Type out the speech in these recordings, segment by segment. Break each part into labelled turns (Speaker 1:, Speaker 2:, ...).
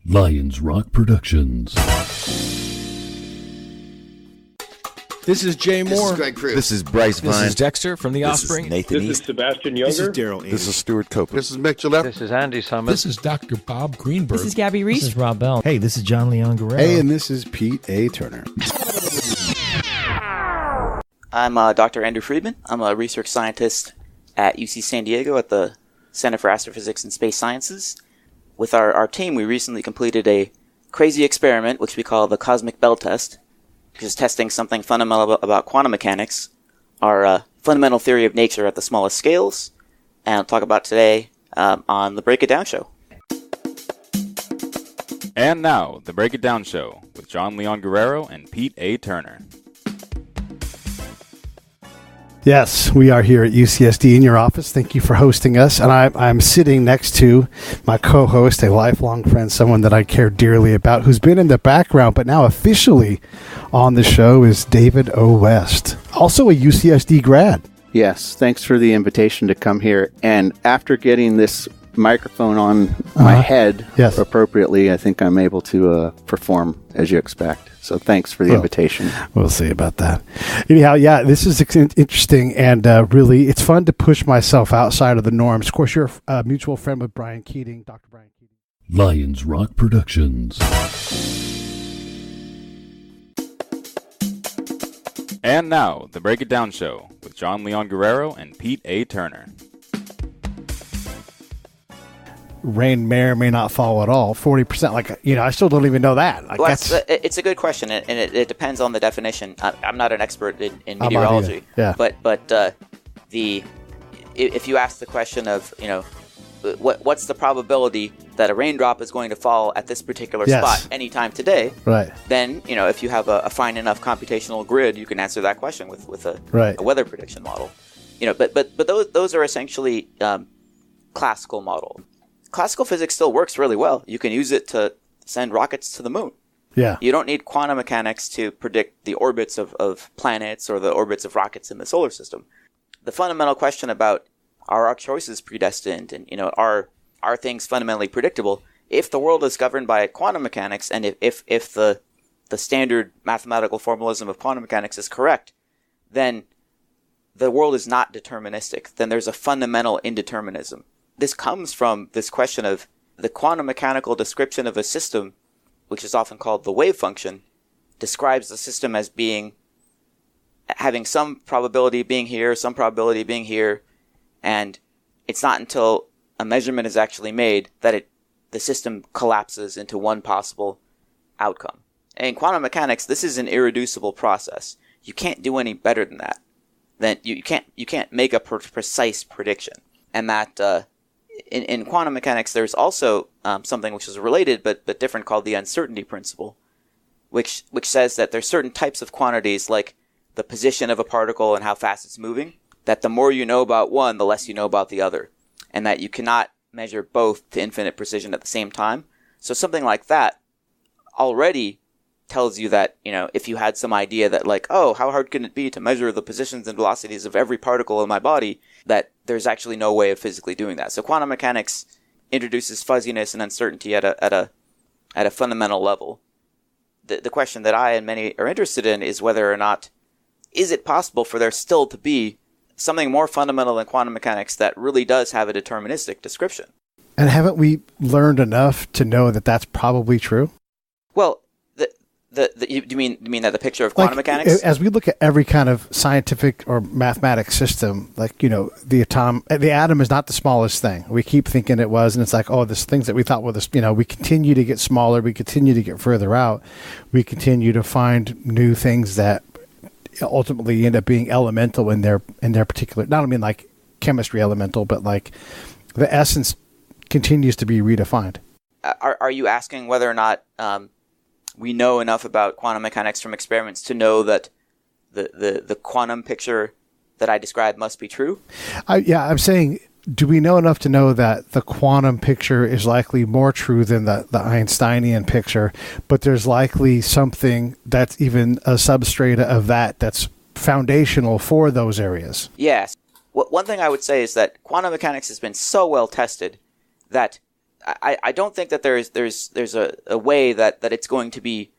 Speaker 1: Lions Rock Productions.
Speaker 2: This is Jay Moore.
Speaker 3: This is Greg Cruz.
Speaker 4: This is Bryce Vine.
Speaker 5: This is Dexter from The Offspring.
Speaker 4: This is Nathan
Speaker 6: This
Speaker 4: East.
Speaker 6: is Sebastian Younger.
Speaker 2: This is Daryl Ames.
Speaker 4: This is Stuart Copeland.
Speaker 3: This is Mick Gillette.
Speaker 7: This is Andy Summers.
Speaker 8: This is Dr. Bob Greenberg.
Speaker 9: This is Gabby Reese.
Speaker 10: This is Rob Bell.
Speaker 11: Hey, this is John Leon Guerrero.
Speaker 12: Hey, and this is Pete A. Turner.
Speaker 13: I'm Dr. Andrew Friedman. I'm a research scientist at UC San Diego at the Center for Astrophysics and Space Sciences. With our team, we recently completed a crazy experiment, which we call the Cosmic Bell Test, which is testing something fundamental about quantum mechanics, our fundamental theory of nature at the smallest scales, and I'll talk about today on the Break It Down Show.
Speaker 14: And now, the Break It Down Show with John Leon Guerrero and Pete A. Turner.
Speaker 12: Yes, we are here at UCSD in your office. Thank you for hosting us. And I'm sitting next to my co-host, a lifelong friend, someone that I care dearly about, who's been in the background, but now officially on the show is David O. West, also a UCSD grad.
Speaker 15: Yes, thanks for the invitation to come here. And after getting this microphone on my head appropriately, I think I'm able to perform as you expect. So thanks for the invitation.
Speaker 12: We'll see about that. Anyhow, yeah, this is interesting, and really, it's fun to push myself outside of the norms. Of course, you're a mutual friend with Brian Keating, Dr. Brian Keating.
Speaker 1: Lions Rock Productions.
Speaker 14: And now, the Break It Down Show with John Leon Guerrero and Pete A. Turner.
Speaker 12: Rain may or may not fall at all. 40%, I still don't even know that.
Speaker 13: It's a good question, and it depends on the definition. I'm not an expert in meteorology, but if you ask the question of, what's the probability that a raindrop is going to fall at this particular spot anytime today,
Speaker 12: right?
Speaker 13: Then, if you have a fine enough computational grid, you can answer that question with a weather prediction model. But those are essentially classical model. Classical physics still works really well. You can use it to send rockets to the moon.
Speaker 12: Yeah.
Speaker 13: You don't need quantum mechanics to predict the orbits of planets or the orbits of rockets in the solar system. The fundamental question about are our choices predestined and, are things fundamentally predictable? If the world is governed by quantum mechanics and if the standard mathematical formalism of quantum mechanics is correct, then the world is not deterministic. Then there's a fundamental indeterminism. This comes from this question of the quantum mechanical description of a system, which is often called the wave function, describes the system as having some probability being here, some probability being here, and it's not until a measurement is actually made that the system collapses into one possible outcome. And in quantum mechanics, this is an irreducible process. You can't do any better than that. Then you can't make a precise prediction, and that. In quantum mechanics, there's also something which is related but different called the uncertainty principle, which says that there's certain types of quantities, like the position of a particle and how fast it's moving, that the more you know about one, the less you know about the other, and that you cannot measure both to infinite precision at the same time. So something like that already tells you that, if you had some idea that how hard can it be to measure the positions and velocities of every particle in my body, that there's actually no way of physically doing that. So quantum mechanics introduces fuzziness and uncertainty at a fundamental level. The question that I and many are interested in is whether or not is it possible for there still to be something more fundamental than quantum mechanics that really does have a deterministic description.
Speaker 12: And haven't we learned enough to know that that's probably true?
Speaker 13: Well, you mean that the picture of quantum mechanics?
Speaker 12: As we look at every kind of scientific or mathematic system, the atom is not the smallest thing. We keep thinking it was, and it's this things that we thought were this. We continue to get smaller. We continue to get further out. We continue to find new things that ultimately end up being elemental in their particular. Not like chemistry elemental, but the essence continues to be redefined.
Speaker 13: Are you asking whether or not we know enough about quantum mechanics from experiments to know that the quantum picture that I described must be true?
Speaker 12: I'm saying, do we know enough to know that the quantum picture is likely more true than the Einsteinian picture, but there's likely something that's even a substrata of that's foundational for those areas?
Speaker 13: Yes. One thing I would say is that quantum mechanics has been so well tested that I don't think that there's a way that it's going to be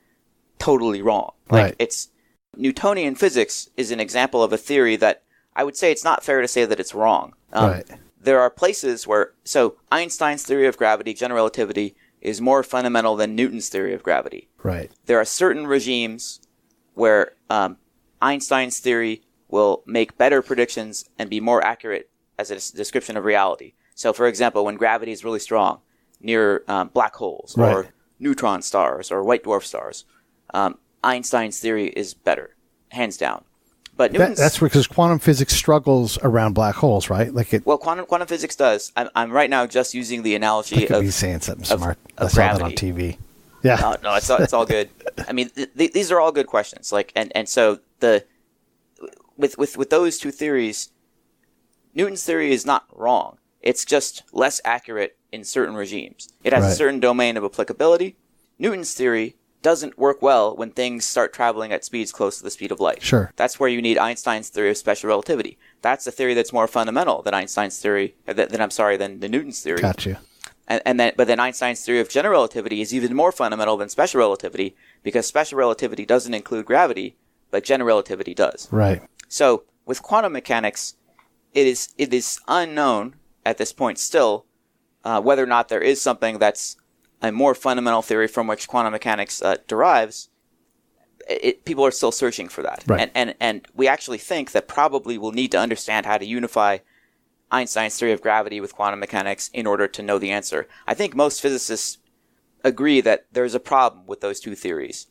Speaker 13: totally wrong. Like it's Newtonian physics is an example of a theory that I would say it's not fair to say that it's wrong. There are places where, so Einstein's theory of gravity, general relativity, is more fundamental than Newton's theory of gravity.
Speaker 12: Right.
Speaker 13: There are certain regimes where Einstein's theory will make better predictions and be more accurate as a description of reality. So, for example, when gravity is really strong near black holes or neutron stars or white dwarf stars, Einstein's theory is better, hands down. But
Speaker 12: that's because quantum physics struggles around black holes, right?
Speaker 13: Well, quantum physics does. I'm right now just using the analogy of
Speaker 12: saying something smart. I saw
Speaker 13: gravity.
Speaker 12: that on TV. Yeah.
Speaker 13: No, it's all good. I mean, these are all good questions. Like, and so with those two theories, Newton's theory is not wrong. It's just less accurate in certain regimes. It has a certain domain of applicability. Newton's theory doesn't work well when things start traveling at speeds close to the speed of light.
Speaker 12: Sure.
Speaker 13: That's where you need Einstein's theory of special relativity. That's a theory that's more fundamental than Einstein's theory, than the Newton's theory.
Speaker 12: Gotcha.
Speaker 13: But then Einstein's theory of general relativity is even more fundamental than special relativity because special relativity doesn't include gravity, but general relativity does.
Speaker 12: Right.
Speaker 13: So with quantum mechanics, it is unknown at this point still whether or not there is something that's a more fundamental theory from which quantum mechanics derives. People are still searching for that.
Speaker 12: Right.
Speaker 13: And we actually think that probably we'll need to understand how to unify Einstein's theory of gravity with quantum mechanics in order to know the answer. I think most physicists agree that there's a problem with those two theories.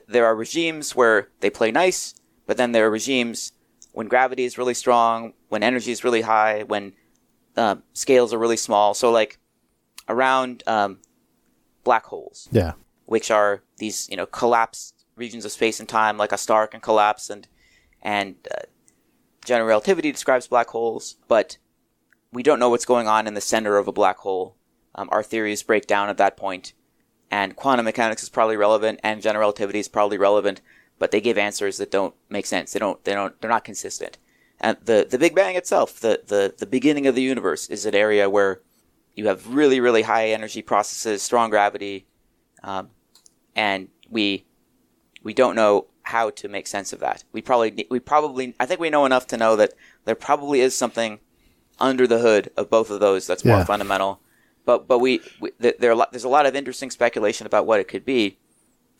Speaker 13: There are regimes where they play nice, but then there are regimes when gravity is really strong, when energy is really high, when scales are really small. So like around black holes, which are these collapsed regions of space and time, like a star can collapse, and general relativity describes black holes, but we don't know what's going on in the center of a black hole. Our theories break down at that point, and quantum mechanics is probably relevant, and general relativity is probably relevant, but they give answers that don't make sense. They're not consistent. And the Big Bang itself, the beginning of the universe, is an area where you have really, really high energy processes, strong gravity, and we don't know how to make sense of that. We probably I think we know enough to know that there probably is something under the hood of both of those that's more fundamental. But there's a lot of interesting speculation about what it could be,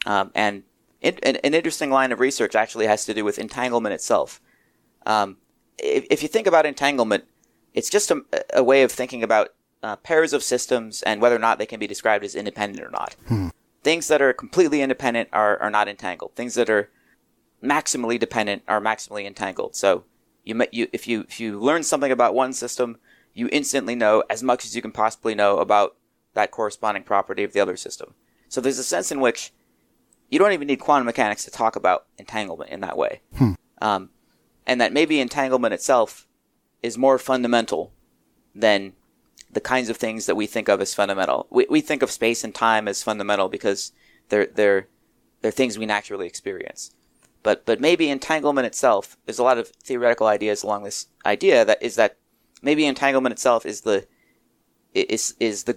Speaker 13: and an interesting line of research actually has to do with entanglement itself. If you think about entanglement, it's just a way of thinking about pairs of systems and whether or not they can be described as independent or not. Things that are completely independent are not entangled. Things that are maximally dependent are maximally entangled. So if you learn something about one system, you instantly know as much as you can possibly know about that corresponding property of the other system. So there's a sense in which you don't even need quantum mechanics to talk about entanglement in that way. And that maybe entanglement itself is more fundamental than the kinds of things that we think of as fundamental. We think of space and time as fundamental because they're things we naturally experience. But maybe entanglement itself, there's a lot of theoretical ideas along this idea that maybe entanglement itself is the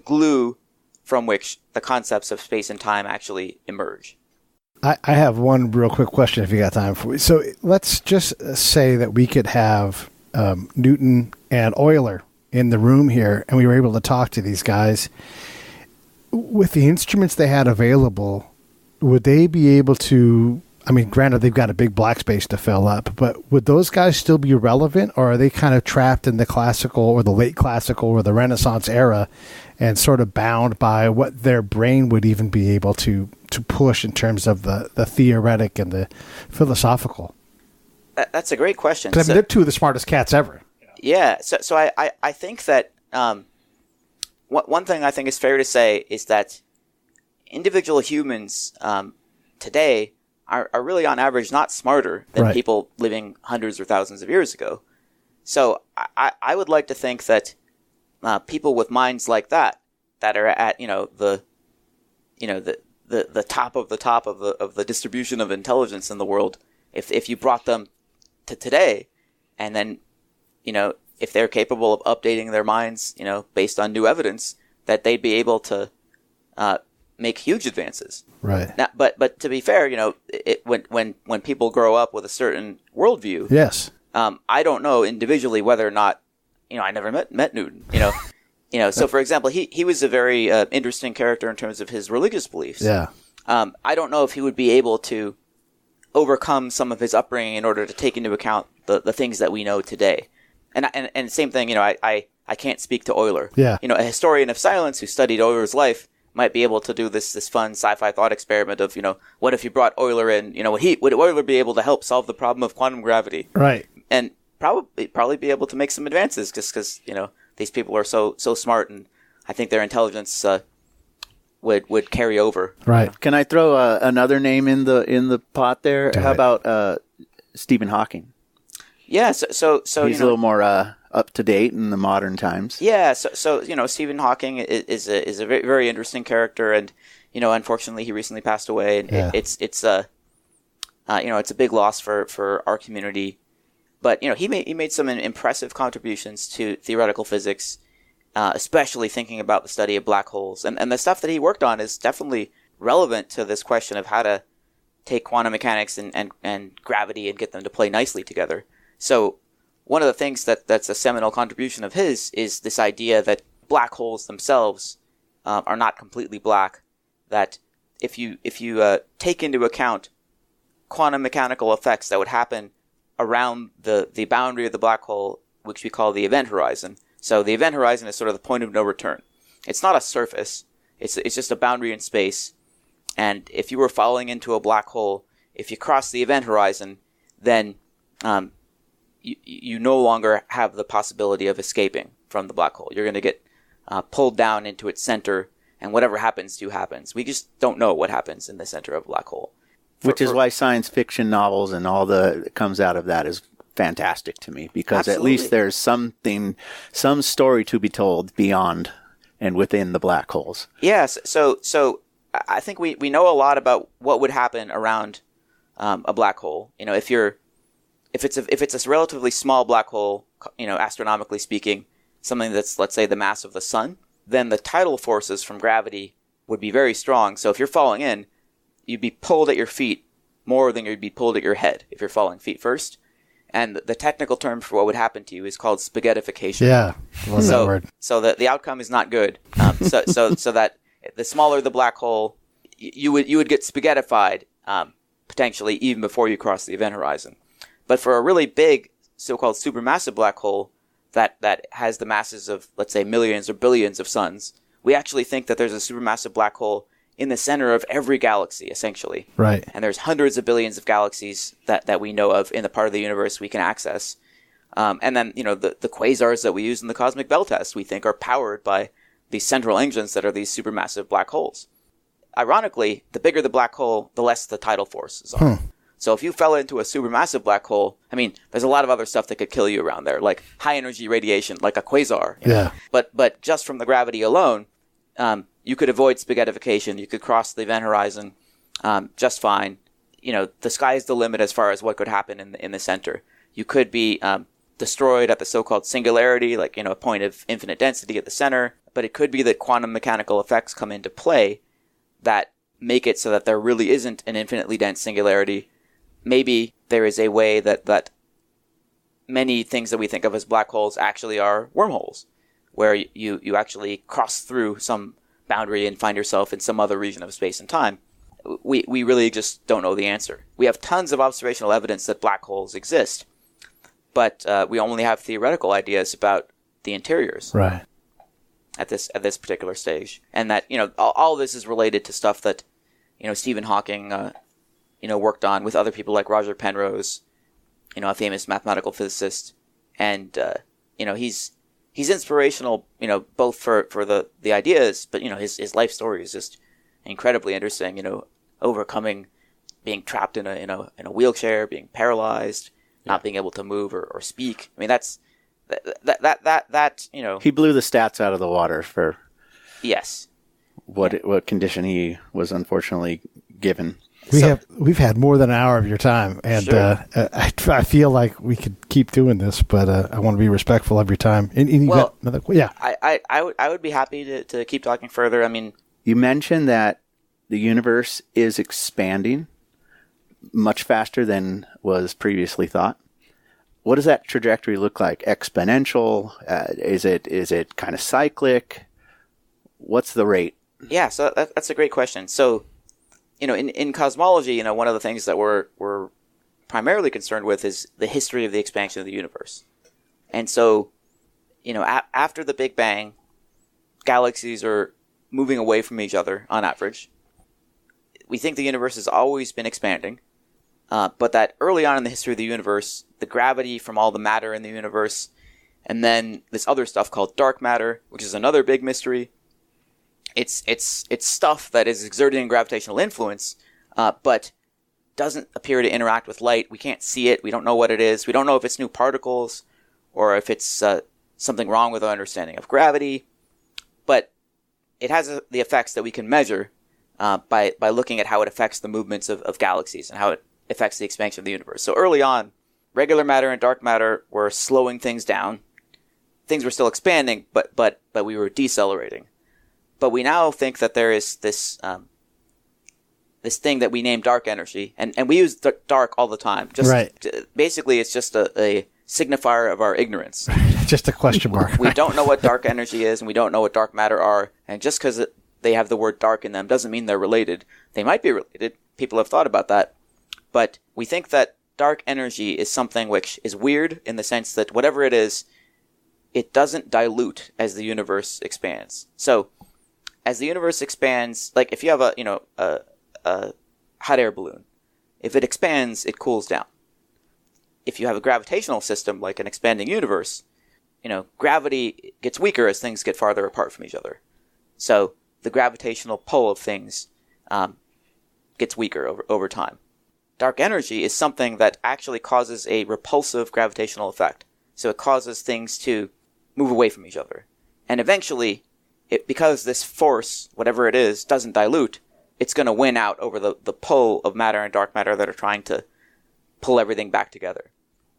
Speaker 13: glue from which the concepts of space and time actually emerge.
Speaker 12: I have one real quick question if you got time for it. So let's just say that we could have Newton and Euler in the room here, and we were able to talk to these guys. With the instruments they had available, would they be able to, I mean, granted, they've got a big black space to fill up, but would those guys still be relevant, or are they kind of trapped in the classical or the late classical or the Renaissance era and sort of bound by what their brain would even be able to push in terms of the theoretic and the philosophical?
Speaker 13: That's a great question.
Speaker 12: Because they're two of the smartest cats ever.
Speaker 13: Yeah. So I think that one thing I think is fair to say is that individual humans today are really on average not smarter than people living hundreds or thousands of years ago. So I would like to think that people with minds like that are at the top of the distribution of intelligence in the world, if you brought them to today, and then if they're capable of updating their minds based on new evidence, that they'd be able to make huge advances.
Speaker 12: Right.
Speaker 13: Now, but to be fair, when people grow up with a certain worldview,
Speaker 12: yes,
Speaker 13: I don't know individually whether or not, I never met Newton. So for example, he was a very interesting character in terms of his religious beliefs.
Speaker 12: Yeah.
Speaker 13: I don't know if he would be able to overcome some of his upbringing in order to take into account the things that we know today. And same thing, I can't speak to Euler.
Speaker 12: Yeah.
Speaker 13: A historian of science who studied Euler's life might be able to do this fun sci-fi thought experiment of, what if you brought Euler in, would Euler be able to help solve the problem of quantum gravity?
Speaker 12: Right.
Speaker 13: And probably be able to make some advances just because, these people are so smart, and I think their intelligence would carry over.
Speaker 12: Right.
Speaker 15: Can I throw another name in the pot there? How about Stephen Hawking?
Speaker 13: Yeah, so
Speaker 15: he's a little more up to date in the modern times.
Speaker 13: Yeah, so Stephen Hawking is a very, very interesting character, and unfortunately he recently passed away, and it's a big loss for our community. But he made some impressive contributions to theoretical physics, especially thinking about the study of black holes, and the stuff that he worked on is definitely relevant to this question of how to take quantum mechanics and gravity and get them to play nicely together. So one of the things that's a seminal contribution of his is this idea that black holes themselves are not completely black. That if you take into account quantum mechanical effects that would happen around the boundary of the black hole, which we call the event horizon. So the event horizon is sort of the point of no return. It's not a surface. It's just a boundary in space. And if you were falling into a black hole, if you cross the event horizon, then you no longer have the possibility of escaping from the black hole. You're going to get pulled down into its center, and whatever happens to happens. We just don't know what happens in the center of a black hole.
Speaker 15: Which is why science fiction novels and all that comes out of that is fantastic to me, because
Speaker 13: Absolutely.
Speaker 15: At least there's some story to be told beyond and within the black holes.
Speaker 13: Yes. So I think we know a lot about what would happen around a black hole. If it's a relatively small black hole, astronomically speaking, something that's, let's say, the mass of the sun, then the tidal forces from gravity would be very strong. So if you're falling in, you'd be pulled at your feet more than you'd be pulled at your head if you're falling feet first. And the technical term for what would happen to you is called spaghettification.
Speaker 12: Yeah, love that word.
Speaker 13: So the outcome is not good. So that the smaller the black hole, you would get spaghettified potentially even before you cross the event horizon. But for a really big so-called supermassive black hole that has the masses of, let's say, millions or billions of suns, we actually think that there's a supermassive black hole in the center of every galaxy, essentially.
Speaker 12: Right.
Speaker 13: And there's hundreds of billions of galaxies that we know of in the part of the universe we can access. And then, the quasars that we use in the cosmic bell test, we think are powered by these central engines that are these supermassive black holes. Ironically, the bigger the black hole, the less the tidal forces are. So if you fell into a supermassive black hole, there's a lot of other stuff that could kill you around there, like high energy radiation, like a quasar.
Speaker 12: Yeah.
Speaker 13: But just from the gravity alone, you could avoid spaghettification. You could cross the event horizon just fine. The sky is the limit as far as what could happen in the center. You could be destroyed at the so-called singularity, like a point of infinite density at the center. But it could be that quantum mechanical effects come into play that make it so that there really isn't an infinitely dense singularity. Maybe there is a way that many things that we think of as black holes actually are wormholes, where you actually cross through some boundary and find yourself in some other region of space and time. We really just don't know the answer. We have tons of observational evidence that black holes exist, but we only have theoretical ideas about the interiors.
Speaker 12: Right.
Speaker 13: At this particular stage, and that all this is related to stuff that Stephen Hawking worked on with other people like Roger Penrose, a famous mathematical physicist, and he's inspirational, both for the ideas, but his life story is just incredibly interesting. Overcoming being trapped in a wheelchair, being paralyzed, not being able to move or speak. That's that
Speaker 15: He blew the stats out of the water for
Speaker 13: yes
Speaker 15: what condition he was unfortunately given.
Speaker 12: We've had more than an hour of your time, and
Speaker 13: Sure.
Speaker 12: I feel like we could keep doing this, but I want to be respectful of your time.
Speaker 13: I would be happy to keep talking further. I mean,
Speaker 15: you mentioned that the universe is expanding much faster than was previously thought. What does that trajectory look like? Exponential? Is it kind of cyclic? What's the rate?
Speaker 13: Yeah, so that's a great question. So, in cosmology, one of the things that we're primarily concerned with is the history of the expansion of the universe. And so, after the Big Bang, galaxies are moving away from each other on average. We think the universe has always been expanding, but that early on in the history of the universe, the gravity from all the matter in the universe, and then this other stuff called dark matter, which is another big mystery. It's stuff that is exerting gravitational influence, but doesn't appear to interact with light. We can't see it. We don't know what it is. We don't know if it's new particles or if it's something wrong with our understanding of gravity. But it has the effects that we can measure by looking at how it affects the movements of galaxies and how it affects the expansion of the universe. So early on, regular matter and dark matter were slowing things down. Things were still expanding, but we were decelerating. But we now think that there is this thing that we name dark energy, and we use dark all the time. Basically, it's just a signifier of our ignorance.
Speaker 12: Just a question mark.
Speaker 13: We don't know what dark energy is, and we don't know what dark matter are. And just because they have the word dark in them doesn't mean they're related. They might be related. People have thought about that. But we think that dark energy is something which is weird in the sense that whatever it is, it doesn't dilute as the universe expands. So, as the universe expands, like if you have a hot air balloon, if it expands, it cools down. If you have a gravitational system, like an expanding universe, gravity gets weaker as things get farther apart from each other. So the gravitational pull of things gets weaker over time. Dark energy is something that actually causes a repulsive gravitational effect. So it causes things to move away from each other. And eventually, because this force, whatever it is, doesn't dilute, it's going to win out over the pull of matter and dark matter that are trying to pull everything back together.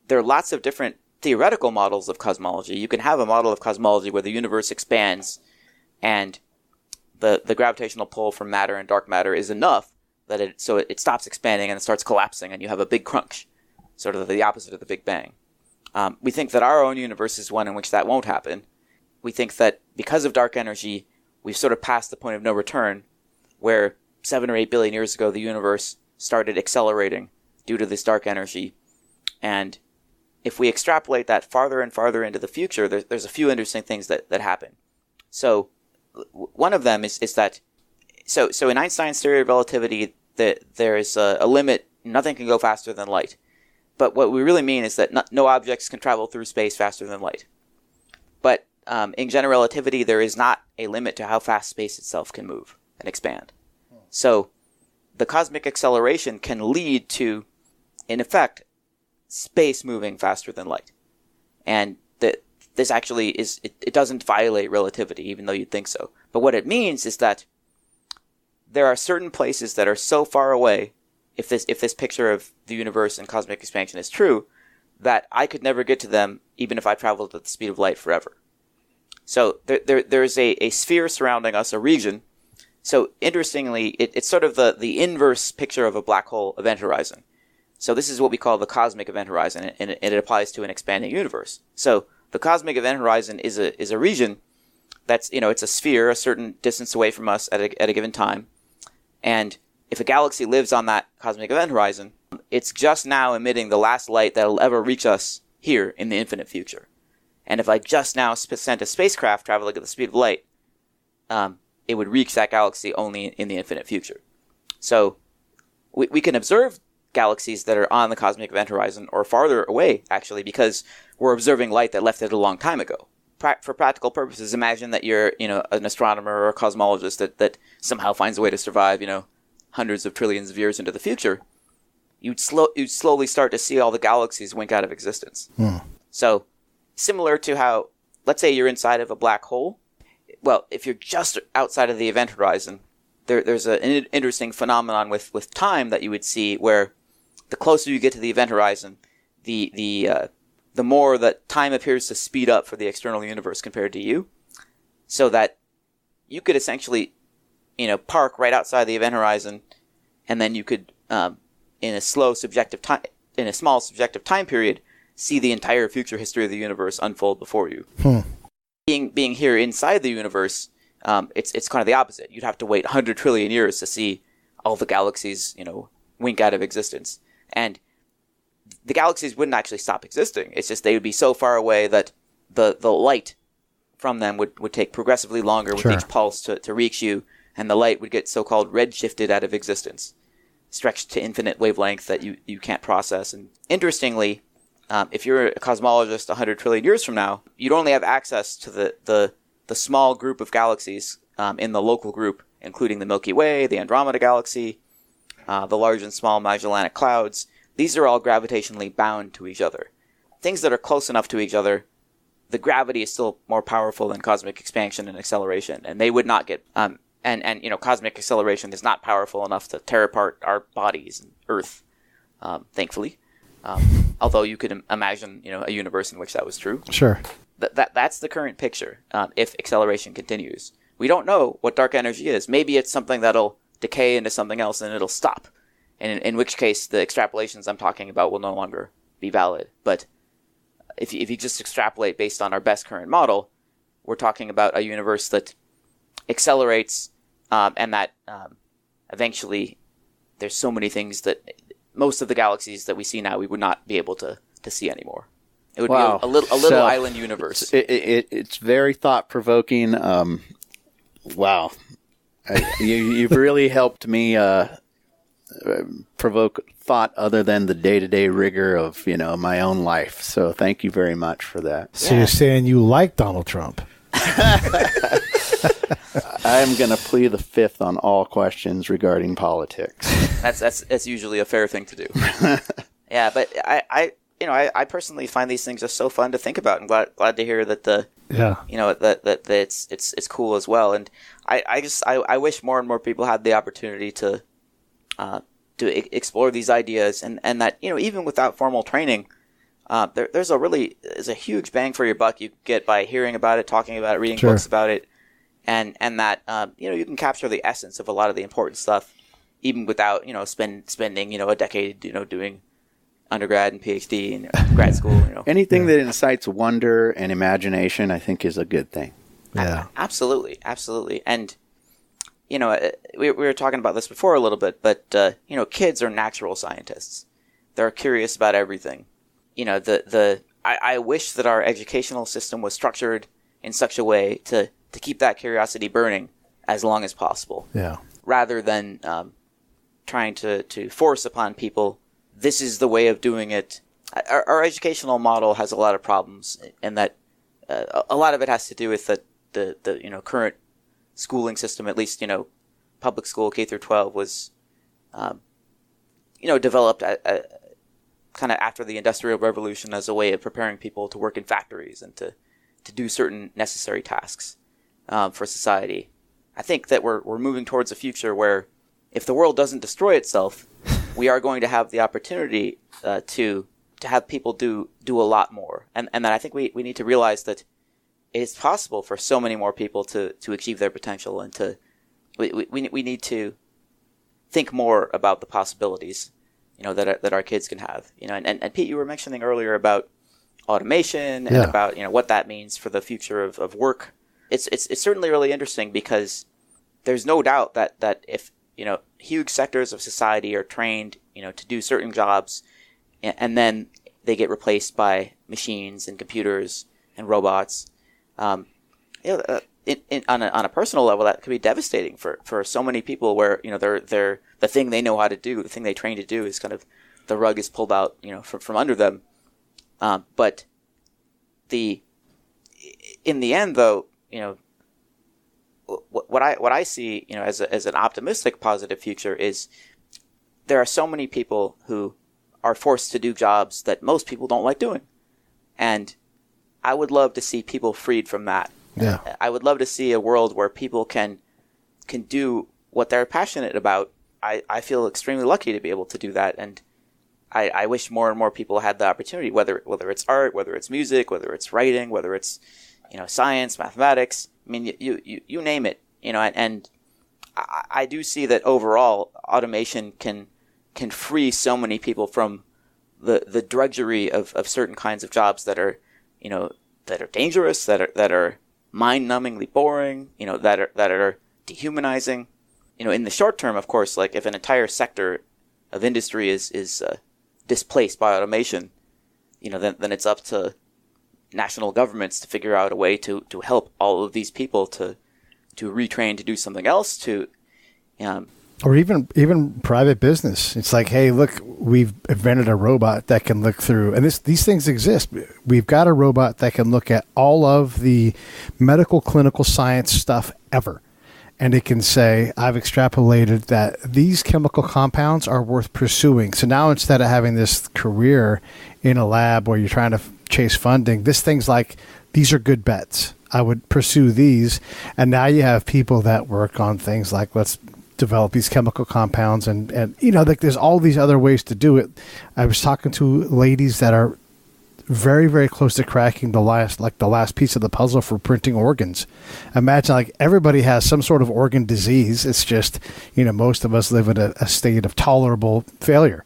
Speaker 13: There are lots of different theoretical models of cosmology. You can have a model of cosmology where the universe expands and the gravitational pull from matter and dark matter is enough that it stops expanding and it starts collapsing and you have a big crunch, sort of the opposite of the Big Bang. We think that our own universe is one in which that won't happen. We think that because of dark energy, we've sort of passed the point of no return, where 7 or 8 billion years ago the universe started accelerating due to this dark energy. And if we extrapolate that farther and farther into the future, there's a few interesting things that happen. So one of them is that, so in Einstein's theory of relativity, there is a limit. Nothing can go faster than light. But what we really mean is that no objects can travel through space faster than light. But in general relativity, there is not a limit to how fast space itself can move and expand. So the cosmic acceleration can lead to, in effect, space moving faster than light. And this actually it doesn't violate relativity, even though you'd think so. But what it means is that there are certain places that are so far away, if this picture of the universe and cosmic expansion is true, that I could never get to them even if I traveled at the speed of light forever. So there's a sphere surrounding us, a region. So interestingly, it's sort of the inverse picture of a black hole event horizon. So this is what we call the cosmic event horizon, and it applies to an expanding universe. So the cosmic event horizon is a region that's, it's a sphere a certain distance away from us at a given time. And if a galaxy lives on that cosmic event horizon, it's just now emitting the last light that will ever reach us here in the infinite future. And if I just now sent a spacecraft traveling at the speed of light, it would reach that galaxy only in the infinite future. So we can observe galaxies that are on the cosmic event horizon or farther away, actually, because we're observing light that left it a long time ago. For practical purposes, imagine that you're, an astronomer or a cosmologist that somehow finds a way to survive, hundreds of trillions of years into the future. You'd slowly start to see all the galaxies wink out of existence. So, similar to how, let's say you're inside of a black hole. Well, if you're just outside of the event horizon, there's an interesting phenomenon with time that you would see where the closer you get to the event horizon, the more that time appears to speed up for the external universe compared to you, so that you could essentially, park right outside the event horizon, and then you could, in a small subjective time period, see the entire future history of the universe unfold before you. Being here inside the universe, it's kind of the opposite. You'd have to wait 100 trillion years to see all the galaxies, wink out of existence. And the galaxies wouldn't actually stop existing. It's just they would be so far away that the light from them would take progressively longer with each pulse to reach you, and the light would get so-called redshifted out of existence, stretched to infinite wavelength that you can't process. And interestingly, if you're a cosmologist 100 trillion years from now, you'd only have access to the small group of galaxies in the local group, including the Milky Way, the Andromeda Galaxy, the large and small Magellanic Clouds. These are all gravitationally bound to each other. Things that are close enough to each other, the gravity is still more powerful than cosmic expansion and acceleration, and they would not get... cosmic acceleration is not powerful enough to tear apart our bodies and Earth, thankfully. Although you could imagine, a universe in which that was true.
Speaker 12: Sure.
Speaker 13: That's the current picture, if acceleration continues. We don't know what dark energy is. Maybe it's something that'll decay into something else and it'll stop. And in which case, the extrapolations I'm talking about will no longer be valid. But if you just extrapolate based on our best current model, we're talking about a universe that accelerates, and that eventually there's so many things that most of the galaxies that we see now we would not be able to see anymore. It would be a little island universe.
Speaker 15: It's very thought-provoking. Wow. You've really helped me provoke thought other than the day-to-day rigor of, my own life. So thank you very much for that.
Speaker 12: So you're saying you like Donald Trump?
Speaker 15: I'm going to plead the fifth on all questions regarding politics.
Speaker 13: That's usually a fair thing to do. Yeah, but I personally find these things just so fun to think about, and glad to hear that that it's cool as well. And I wish more and more people had the opportunity to explore these ideas, and that even without formal training, there's a huge bang for your buck you get by hearing about it, talking about it, reading books about it, and that you can capture the essence of a lot of the important stuff, even without spending a decade doing undergrad and PhD and grad school.
Speaker 15: Anything that incites wonder and imagination, I think, is a good thing.
Speaker 12: Yeah,
Speaker 13: absolutely. And we were talking about this before a little bit, but kids are natural scientists. They're curious about everything. I wish that our educational system was structured in such a way to keep that curiosity burning as long as possible.
Speaker 12: Yeah.
Speaker 13: Rather than trying to force upon people, this is the way of doing it. Our educational model has a lot of problems, and that a lot of it has to do with the current schooling system. At least public school K through 12 was developed kind of after the Industrial Revolution as a way of preparing people to work in factories and to do certain necessary tasks for society. I think that we're moving towards a future where, if the world doesn't destroy itself, we are going to have the opportunity to have people do a lot more, and that I think we need to realize that it is possible for so many more people to achieve their potential, and we need to think more about the possibilities that our kids can have. And Pete, you were mentioning earlier about automation and about what that means for the future of work. It's certainly really interesting, because there's no doubt that if huge sectors of society are trained to do certain jobs, and then they get replaced by machines and computers and robots, on a personal level, that could be devastating for so many people, where they're the thing they know how to do, the thing they train to do, is kind of the rug is pulled out from under them. But in the end, though, what I see as an optimistic, positive future is there are so many people who are forced to do jobs that most people don't like doing, and I would love to see people freed from that.
Speaker 12: Yeah.
Speaker 13: I would love to see a world where people can do what they're passionate about. I feel extremely lucky to be able to do that, and I wish more and more people had the opportunity, whether it's art, whether it's music, whether it's writing, whether it's science, mathematics. I mean, you name it. And I do see that overall automation can free so many people from the drudgery of certain kinds of jobs that are dangerous, that are mind-numbingly boring, that are dehumanizing. In the short term, of course, like if an entire sector of industry is displaced by automation, then it's up to national governments to figure out a way to help all of these people to retrain to do something else,
Speaker 12: or even private business. It's like, hey, look, we've invented a robot that can look through, and these things exist. We've got a robot that can look at all of the medical clinical science stuff ever. And it can say, I've extrapolated that these chemical compounds are worth pursuing. So now instead of having this career in a lab where you're trying to chase funding, this thing's like, these are good bets. I would pursue these. And now you have people that work on things like, let's develop these chemical compounds. And like there's all these other ways to do it. I was talking to ladies that are very, very close to cracking the last piece of the puzzle for printing organs. Imagine like everybody has some sort of organ disease. It's just, most of us live in a state of tolerable failure.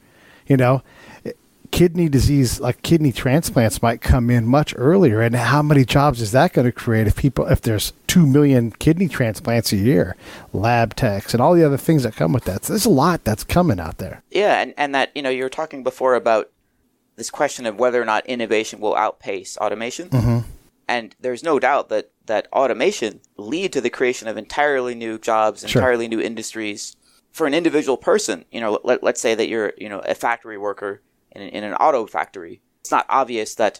Speaker 12: Kidney disease, like kidney transplants, might come in much earlier. And how many jobs is that going to create if there's 2 million kidney transplants a year, lab techs and all the other things that come with that. So there's a lot that's coming out there.
Speaker 13: Yeah. And that, you were talking before about this question of whether or not innovation will outpace automation.
Speaker 12: Mm-hmm.
Speaker 13: And there's no doubt that automation lead to the creation of entirely new jobs, entirely new industries. For an individual person, let's say that you're, a factory worker in an auto factory. It's not obvious that,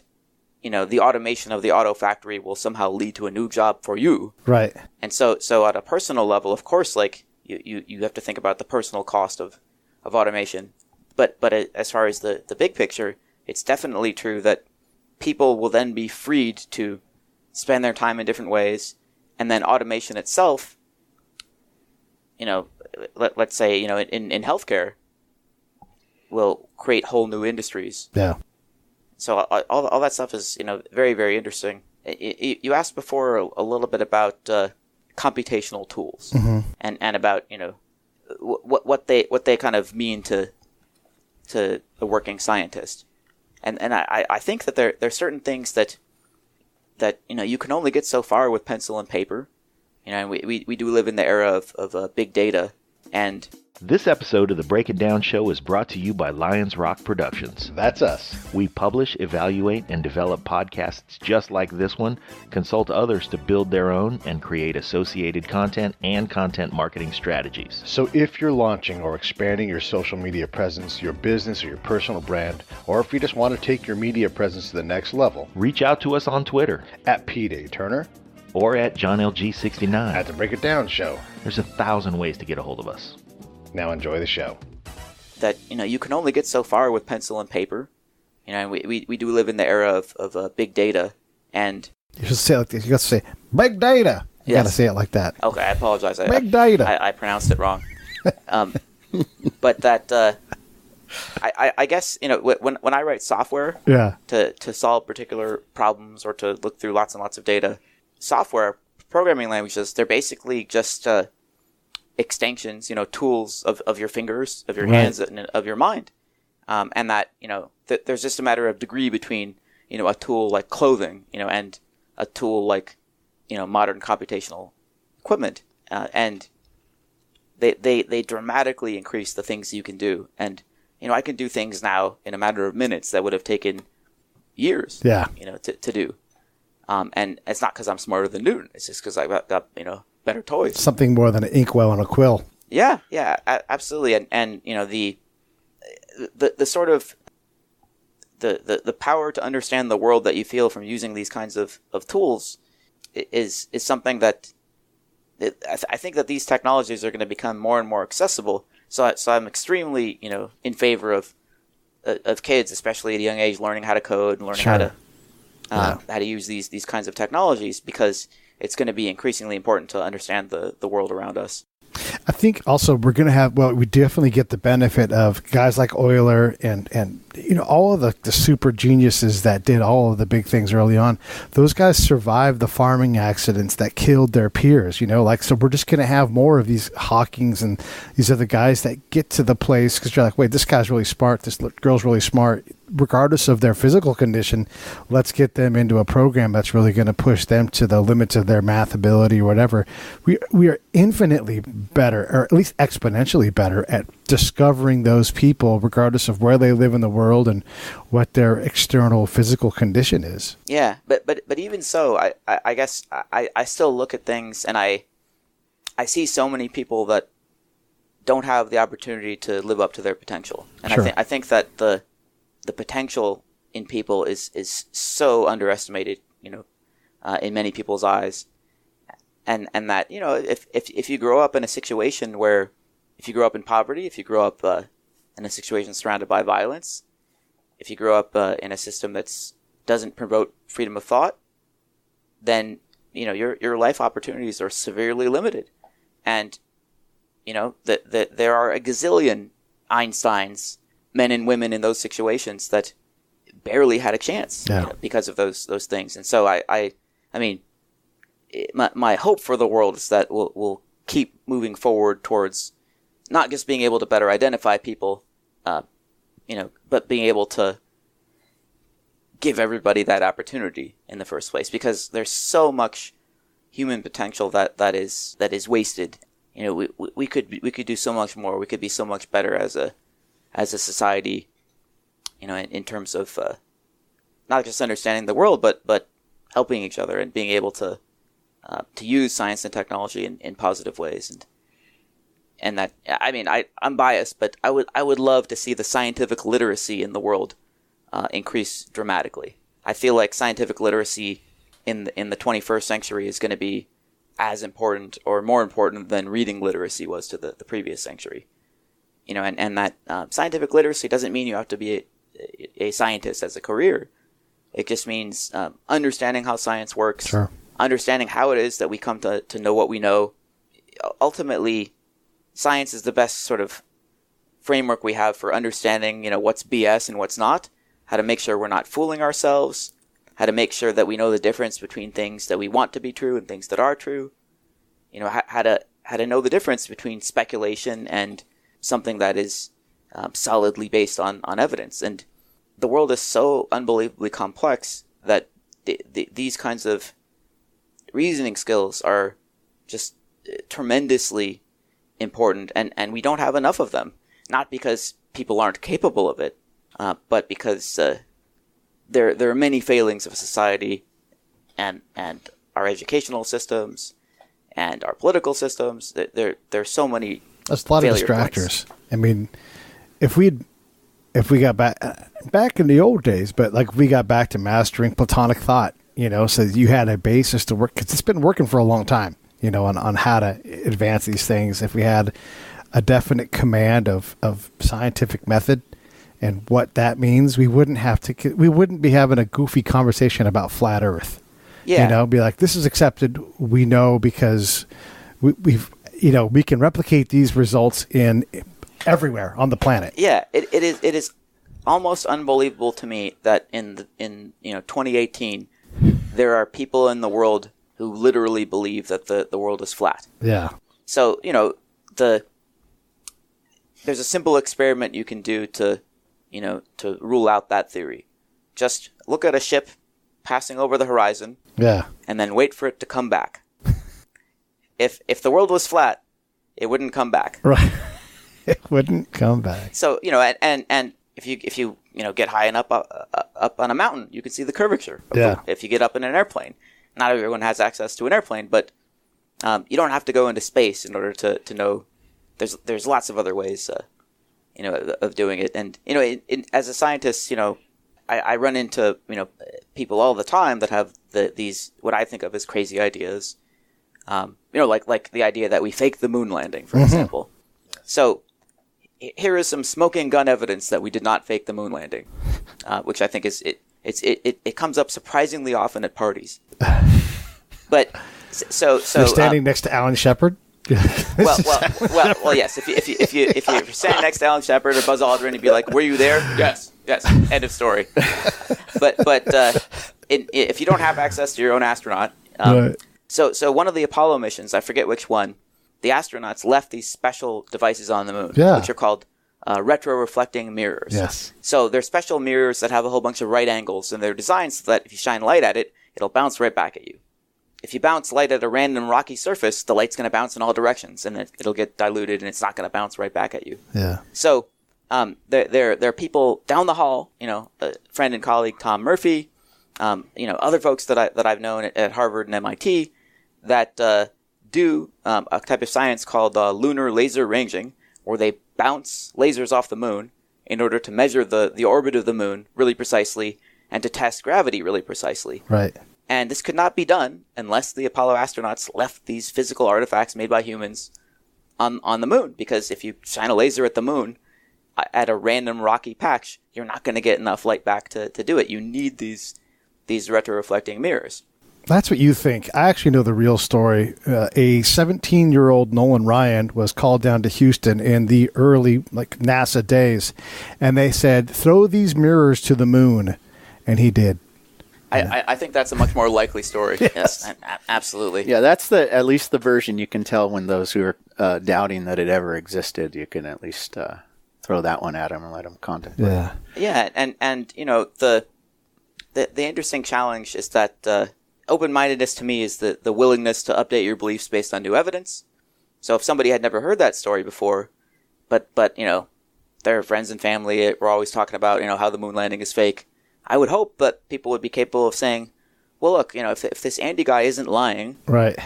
Speaker 13: the automation of the auto factory will somehow lead to a new job for you.
Speaker 12: Right.
Speaker 13: And so at a personal level, of course, like you have to think about the personal cost of automation. But as far as the big picture, it's definitely true that people will then be freed to spend their time in different ways. And then automation itself, let's say, in healthcare, will create whole new industries.
Speaker 12: Yeah.
Speaker 13: So all that stuff is, very, very interesting. You asked before a little bit about computational tools,
Speaker 12: mm-hmm.
Speaker 13: and about, what they kind of mean to the working scientist. And I think that there's certain things that you can only get so far with pencil and paper. And we do live in the era of big data. And
Speaker 3: this episode of the Break It Down Show is brought to you by Lions Rock Productions.
Speaker 2: That's us.
Speaker 3: We publish, evaluate, and develop podcasts just like this one, consult others to build their own, and create associated content and content marketing strategies.
Speaker 2: So if you're launching or expanding your social media presence, your business or your personal brand, or if you just want to take your media presence to the next level,
Speaker 3: reach out to us on Twitter
Speaker 2: at P. Turner
Speaker 3: or at JohnLG69
Speaker 2: at the Break It Down Show.
Speaker 3: There's 1,000 ways to get a hold of us.
Speaker 2: Now enjoy the show.
Speaker 13: That, you can only get so far with pencil and paper. And we do live in the era of big data. And
Speaker 12: you should say it like this. You got to say big data. You got to say it like that.
Speaker 13: Okay, I apologize.
Speaker 12: Big data.
Speaker 13: I pronounced it wrong. But that I guess when I write software to solve particular problems or to look through lots and lots of data, software programming languages, they're basically just extensions, tools of your fingers, of your hands, and of your mind. And that, there's just a matter of degree between, a tool like clothing, and a tool like, modern computational equipment. And they dramatically increase the things you can do. And, I can do things now in a matter of minutes that would have taken years, to do. And it's not because I'm smarter than Newton. It's just because I've got better toys.
Speaker 12: Something more than an inkwell and a quill.
Speaker 13: Yeah, absolutely. And the sort of the power to understand the world that you feel from using these kinds of tools is something that I think that these technologies are going to become more and more accessible. So I'm extremely in favor of kids, especially at a young age, learning how to code and learning how to use these kinds of technologies, because it's going to be increasingly important to understand the world around us.
Speaker 12: I think also we're going to have, we definitely get the benefit of guys like Euler and all of the super geniuses that did all of the big things early on. Those guys survived the farming accidents that killed their peers, so we're just going to have more of these Hawkings and these other guys that get to the place because you're like, wait, this guy's really smart. This girl's really smart. Regardless of their physical condition, let's get them into a program that's really going to push them to the limits of their math ability or whatever. We are infinitely better, or at least exponentially better, at discovering those people, regardless of where they live in the world and what their external physical condition is.
Speaker 13: Yeah, but even so, I guess I still look at things and I see so many people that don't have the opportunity to live up to their potential, and sure. I think that the potential in people is so underestimated, in many people's eyes, and that if you grow up in a situation where, if you grow up in poverty, if you grow up in a situation surrounded by violence, if you grow up in a system that doesn't promote freedom of thought, then your life opportunities are severely limited, and that there are a gazillion Einsteins, men and women in those situations that barely had a chance because of those things. And so I mean, my hope for the world is that we'll keep moving forward towards not just being able to better identify people, but being able to give everybody that opportunity in the first place, because there's so much human potential that is wasted. We could do so much more. We could be so much better as a society, in terms of not just understanding the world, but helping each other and being able to use science and technology in positive ways. And that, I mean, I'm biased, but I would love to see the scientific literacy in the world increase dramatically. I feel like scientific literacy in the 21st century is going to be as important or more important than reading literacy was to the previous century. And that scientific literacy doesn't mean you have to be a scientist as a career. It just means understanding how science works, sure. Understanding how it is that we come to know what we know. Ultimately, science is the best sort of framework we have for understanding, what's BS and what's not, how to make sure we're not fooling ourselves, how to make sure that we know the difference between things that we want to be true and things that are true, how to know the difference between speculation and something that is solidly based on evidence. And the world is so unbelievably complex that these kinds of reasoning skills are just tremendously important, and we don't have enough of them. Not because people aren't capable of it, but because there are many failings of society and our educational systems and our political systems. There's so many. That's a lot of distractors. Points.
Speaker 12: I mean, if we got back in the old days, but like we got back to mastering Platonic thought, so you had a basis to work, because it's been working for a long time, on how to advance these things. If we had a definite command of scientific method and what that means, we wouldn't be having a goofy conversation about flat Earth. Yeah. Be like, this is accepted. We know because we've we can replicate these results in everywhere on the planet.
Speaker 13: Yeah, it is almost unbelievable to me that in 2018 there are people in the world who literally believe that the world is flat.
Speaker 12: Yeah.
Speaker 13: So, there's a simple experiment you can do to rule out that theory. Just look at a ship passing over the horizon.
Speaker 12: Yeah.
Speaker 13: And then wait for it to come back. If the world was flat, it wouldn't come back.
Speaker 12: Right. It wouldn't come back.
Speaker 13: So, and if you get high enough up on a mountain, you can see the curvature.
Speaker 12: Yeah.
Speaker 13: If you get up in an airplane, not everyone has access to an airplane, but you don't have to go into space in order to know. There's lots of other ways, of doing it. And as a scientist, I run into people all the time that have these what I think of as crazy ideas. Like the idea that we faked the moon landing, for example. So here is some smoking gun evidence that we did not fake the moon landing, which I think it comes up surprisingly often at parties. But so
Speaker 12: you're standing next to Alan Shepard.
Speaker 13: Well, yes. If you're standing next to Alan Shepard or Buzz Aldrin, you'd be like, "Were you there?" Yes. End of story. But if you don't have access to your own astronaut,
Speaker 12: Right.
Speaker 13: So one of the Apollo missions, I forget which one, the astronauts left these special devices on the moon, which are called retro-reflecting mirrors.
Speaker 12: Yes.
Speaker 13: So they're special mirrors that have a whole bunch of right angles, and they're designed so that if you shine light at it, it'll bounce right back at you. If you bounce light at a random rocky surface, the light's going to bounce in all directions, and it'll get diluted, and it's not going to bounce right back at you.
Speaker 12: Yeah.
Speaker 13: So there are people down the hall, a friend and colleague Tom Murphy, other folks that I've known at Harvard and MIT that do a type of science called lunar laser ranging, where they bounce lasers off the moon in order to measure the orbit of the moon really precisely and to test gravity really precisely.
Speaker 12: Right.
Speaker 13: And this could not be done unless the Apollo astronauts left these physical artifacts made by humans on the moon. Because if you shine a laser at the moon at a random rocky patch, you're not going to get enough light back to do it. You need these retro-reflecting mirrors.
Speaker 12: That's what you think. I actually know the real story. A 17-year-old Nolan Ryan was called down to Houston in the early NASA days, and they said, "Throw these mirrors to the moon," and he did.
Speaker 13: I think that's a much more likely story. Yes, absolutely.
Speaker 15: Yeah, that's at least the version you can tell when those who are doubting that it ever existed. You can at least throw that one at them and let them contemplate.
Speaker 12: Yeah.
Speaker 13: Yeah, and the interesting challenge is that open-mindedness to me is the willingness to update your beliefs based on new evidence. So if somebody had never heard that story before, but their friends and family were always talking about how the moon landing is fake, I would hope that people would be capable of saying, well, look, if this Andy guy isn't lying,
Speaker 12: right?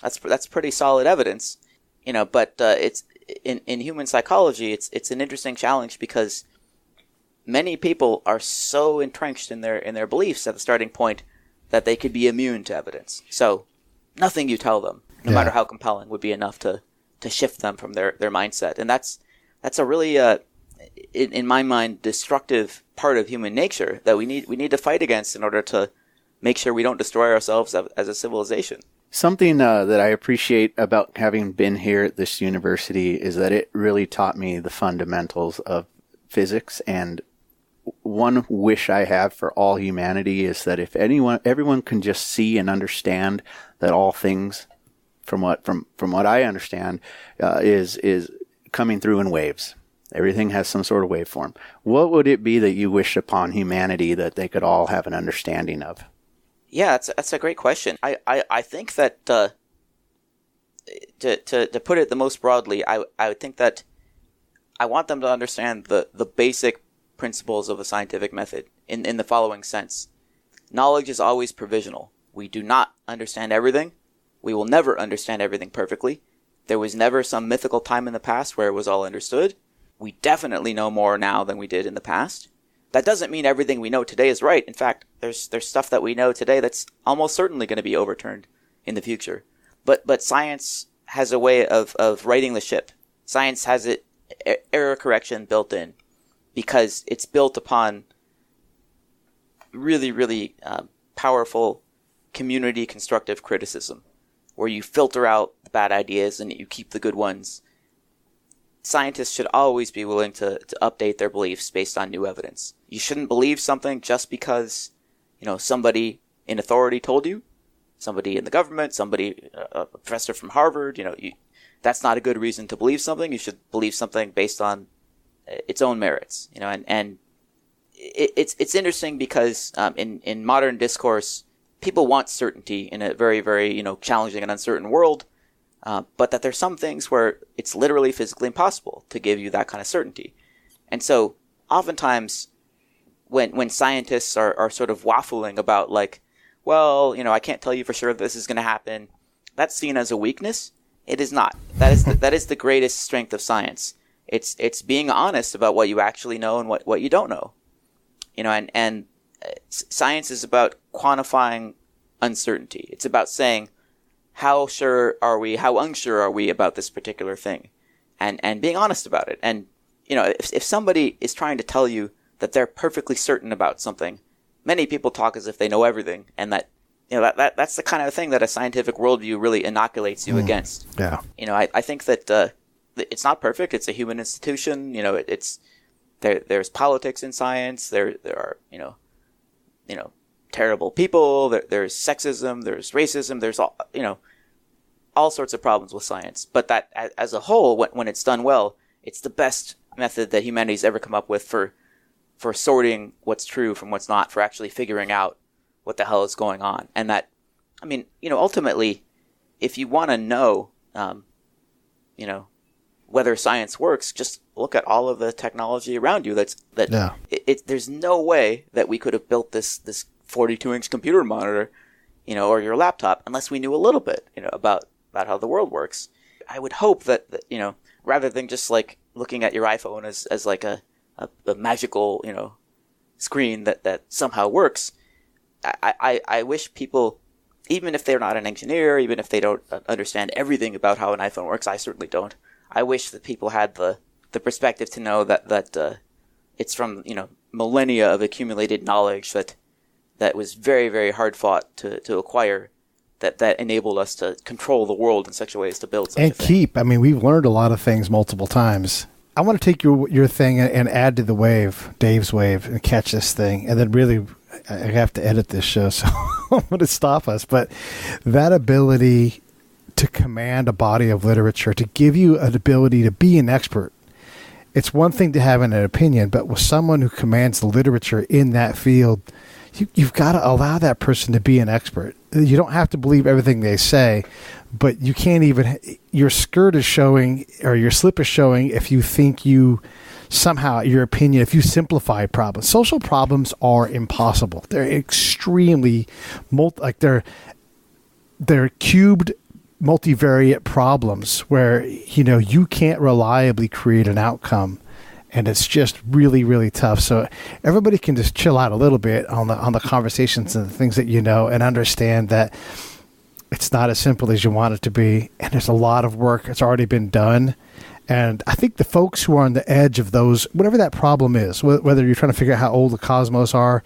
Speaker 13: That's pretty solid evidence, But it's in human psychology, it's an interesting challenge because many people are so entrenched in their beliefs at the starting point that they could be immune to evidence. So nothing you tell them, no matter how compelling, would be enough to shift them from their mindset, and that's a really in my mind, destructive part of human nature that we need to fight against in order to make sure we don't destroy ourselves as a civilization.
Speaker 15: Something that I appreciate about having been here at this university is that it really taught me the fundamentals of physics. And one wish I have for all humanity is that if everyone can just see and understand that all things, from what I understand, is coming through in waves. Everything has some sort of waveform. What would it be that you wish upon humanity that they could all have an understanding of?
Speaker 13: Yeah, that's a great question. I think that to put it the most broadly, I would think that I want them to understand the basic principles of the scientific method in the following sense. Knowledge is always provisional. We do not understand everything. We will never understand everything perfectly. There was never some mythical time in the past where it was all understood. We definitely know more now than we did in the past. That doesn't mean everything we know today is right. In fact, there's stuff that we know today that's almost certainly going to be overturned in the future. But science has a way of righting the ship. Science has error correction built in because it's built upon really, really powerful community constructive criticism where you filter out the bad ideas and you keep the good ones. Scientists should always be willing to update their beliefs based on new evidence. You shouldn't believe something just because, somebody in authority told you, somebody in the government, a professor from Harvard, that's not a good reason to believe something. You should believe something based on its own merits, and it's interesting because in modern discourse, people want certainty in a very, very, challenging and uncertain world. But that there's some things where it's literally physically impossible to give you that kind of certainty. And so oftentimes when scientists are sort of waffling about I can't tell you for sure this is going to happen, that's seen as a weakness. It is not. That is the greatest strength of science. It's being honest about what you actually know and what you don't know. And science is about quantifying uncertainty. It's about saying, how unsure are we about this particular thing, and being honest about it. And if somebody is trying to tell you that they're perfectly certain about something, many people talk as if they know everything and that that's the kind of thing that a scientific worldview really inoculates you against.
Speaker 12: Yeah.
Speaker 13: I think that it's not perfect. It's a human institution. There's politics in science. There are terrible people. There's sexism. There's racism. There's all sorts of problems with science. But that as a whole, when it's done well, it's the best method that humanity's ever come up with for sorting what's true from what's not, for actually figuring out what the hell is going on. And that, ultimately, if you want to know, whether science works, just look at all of the technology around you. There's no way that we could have built this 42-inch computer monitor, or your laptop, unless we knew a little bit, about how the world works. I would hope that rather than just like looking at your iPhone as like a magical, screen that somehow works, I wish people, even if they're not an engineer, even if they don't understand everything about how an iPhone works, I certainly don't. I wish that people had the perspective to know that it's from, millennia of accumulated knowledge that was very, very hard fought to acquire, that enabled us to control the world in such a way as to build such a thing.
Speaker 12: We've learned a lot of things multiple times. I want to take your thing and add to the wave, Dave's wave, and catch this thing. And then really, I have to edit this show, so I'm going to stop us. But that ability to command a body of literature, to give you an ability to be an expert. It's one thing to have an opinion, but with someone who commands the literature in that field, you've got to allow that person to be an expert. You don't have to believe everything they say, but you can't even, your skirt is showing, or your slip is showing, if you think your opinion, if you simplify problems. Social problems are impossible. They're extremely, they're cubed multivariate problems where, you can't reliably create an outcome. And it's just really, really tough. So everybody can just chill out a little bit on the conversations and the things that and understand that it's not as simple as you want it to be. And there's a lot of work that's already been done. And I think the folks who are on the edge of those, whatever that problem is, whether you're trying to figure out how old the cosmos are,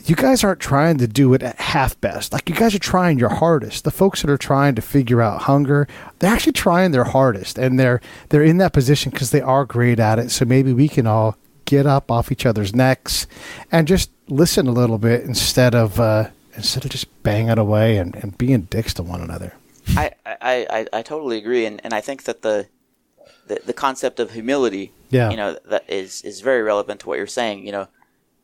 Speaker 12: you guys aren't trying to do it at half best. Like, you guys are trying your hardest. The folks that are trying to figure out hunger, they're actually trying their hardest, and they're in that position because they are great at it. So maybe we can all get up off each other's necks and just listen a little bit instead of just banging away and being dicks to one another.
Speaker 13: I totally agree, and I think that the concept of humility, that is very relevant to what you're saying.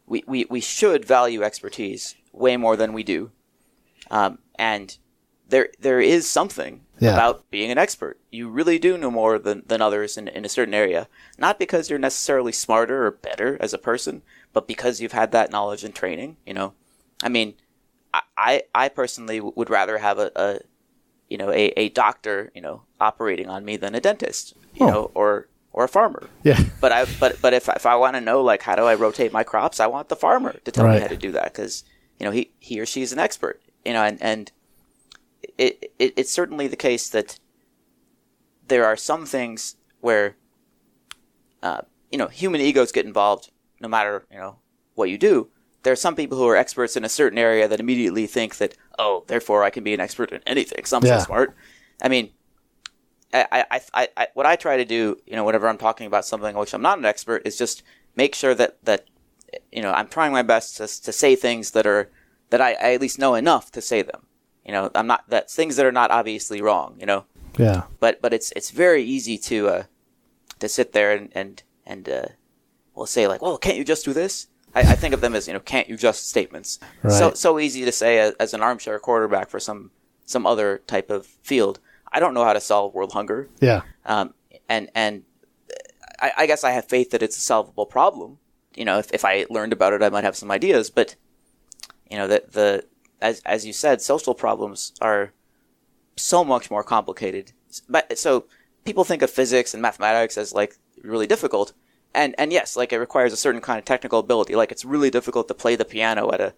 Speaker 13: We should value expertise way more than we do. And there is something about being an expert. You really do know more than others in a certain area. Not because you're necessarily smarter or better as a person, but because you've had that knowledge and training, I personally would rather have a doctor, operating on me than a dentist, or a farmer.
Speaker 12: Yeah.
Speaker 13: But if I want to know, like, how do I rotate my crops, I want the farmer to tell me how to do that, because he or she is an expert. And it's certainly the case that there are some things where human egos get involved no matter what you do. There are some people who are experts in a certain area that immediately think that, oh, therefore I can be an expert in anything because I'm so smart. I what I try to do, whenever I'm talking about something which I'm not an expert, is just make sure that I'm trying my best to say things that I at least know enough to say them. I'm not, that things that are not obviously wrong.
Speaker 12: Yeah.
Speaker 13: But it's very easy to sit there and we'll say, like, well, can't you just do this? I think of them as can't you just statements.
Speaker 12: Right.
Speaker 13: So easy to say as an armchair quarterback for some other type of field. I don't know how to solve world hunger.
Speaker 12: Yeah.
Speaker 13: And I guess I have faith that it's a solvable problem. If I learned about it, I might have some ideas. But as you said, social problems are so much more complicated. But so people think of physics and mathematics as like really difficult, and yes, like it requires a certain kind of technical ability. Like it's really difficult to play the piano at a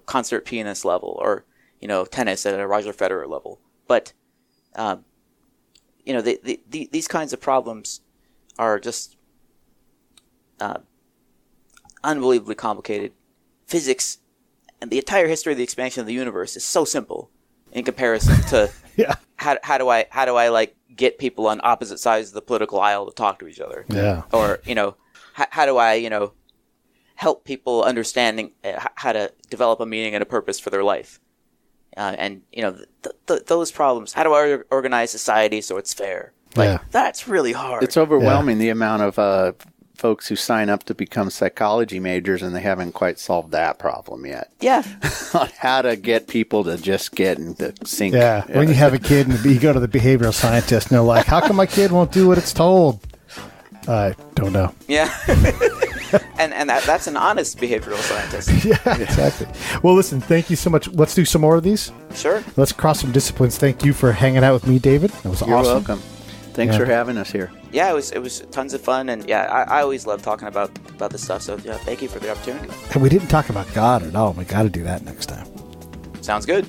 Speaker 13: concert pianist level, or tennis at a Roger Federer level. But these kinds of problems are just unbelievably complicated. Physics And the entire history of the expansion of the universe is so simple in comparison to how do I like get people on opposite sides of the political aisle to talk to each other?
Speaker 12: Yeah.
Speaker 13: Or, how do I, help people understanding how to develop a meaning and a purpose for their life? And those problems. How do I organize society so it's fair? That's really hard.
Speaker 15: It's overwhelming the amount of folks who sign up to become psychology majors, and they haven't quite solved that problem yet.
Speaker 13: Yeah.
Speaker 15: On how to get people to just get into sync.
Speaker 12: Yeah. When you have a kid and you go to the behavioral scientist and they're like, how come my kid won't do what it's told? I don't know.
Speaker 13: Yeah. and that's an honest behavioral scientist.
Speaker 12: Yeah, exactly. Well, listen, thank you so much. Let's do some more of these.
Speaker 13: Sure.
Speaker 12: Let's cross some disciplines. Thank you for hanging out with me, David. It was awesome.
Speaker 15: You're welcome. Thanks for having us here.
Speaker 13: Yeah, it was tons of fun, and I always love talking about this stuff. So thank you for the opportunity.
Speaker 12: And we didn't talk about God at all. We got to do that next time.
Speaker 13: Sounds good.